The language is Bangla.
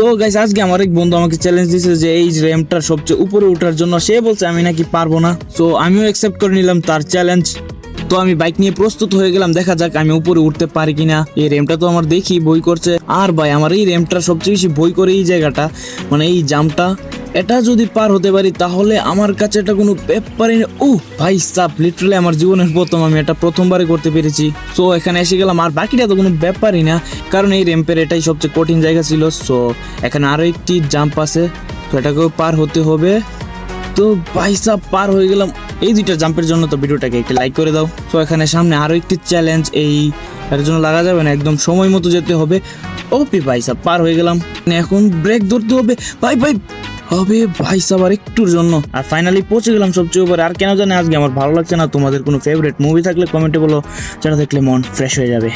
তো গাইস আজকে আমার এক বন্ধু আমাকে চ্যালেঞ্জ দিয়েছে যে এই র্যাম্পটার সবচেয়ে উপরে ওঠার জন্য। সে বলছে আমি নাকি পারবো না, তো আমিও অ্যাকসেপ্ট করে নিলাম তার চ্যালেঞ্জ। তো আমি বাইক নিয়ে প্রস্তুত হয়ে গেলাম, দেখা যাক আমি উপরে উঠতে পারি কিনা। এই র্যাম্পটা তো আমার দেখি বই করছে, আর ভাই আমার এই র্যাম্পটার সবচেয়ে বেশি বই করে এই জায়গাটা, মানে এই জাম্পটা। এটা যদি পার হতে পারি তাহলে আমার কাছে এটা কোনো ব্যাপারই না। ও ভাই সাব, লিটারালি আমার জীবনের প্রথম আমি এটা প্রথমবারে করতে পেরেছি। সো এখানে এসে গেলাম, আর বাকিটা তো কোনো ব্যাপারই না, কারণ এই র্যাম্পের এটাই সবচেয়ে কঠিন জায়গা ছিল। সো এখানে আরো একটি জাম্প আছে, তো এটাকেও পার হতে হবে। তো ভাই সাব পার হয়ে গেলাম। এই দুইটা জাম্পের জন্য তো ভিডিওটাকে একটা লাইক করে দাও। তো এখানে সামনে আরো একটি চ্যালেঞ্জ, এই এর জন্য লাগা যাবে না, একদম সময় মতো যেতে হবে। ওপি ভাই সাব পার হয়ে গেলাম, এখন ব্রেক ধরতে হবে। ভাই ভাই হবে ভাই সাব আর একটুর জন্য, আর ফাইনালি পৌঁছে গেলাম সবচেয়ে উপরে। আর কেন জানি আজকে আমার ভালো লাগছে না। তোমাদের কোনো ফেভারিট মুভি থাকলে কমেন্টে বলো, যেটা দেখলে মন ফ্রেশ হয়ে যাবে।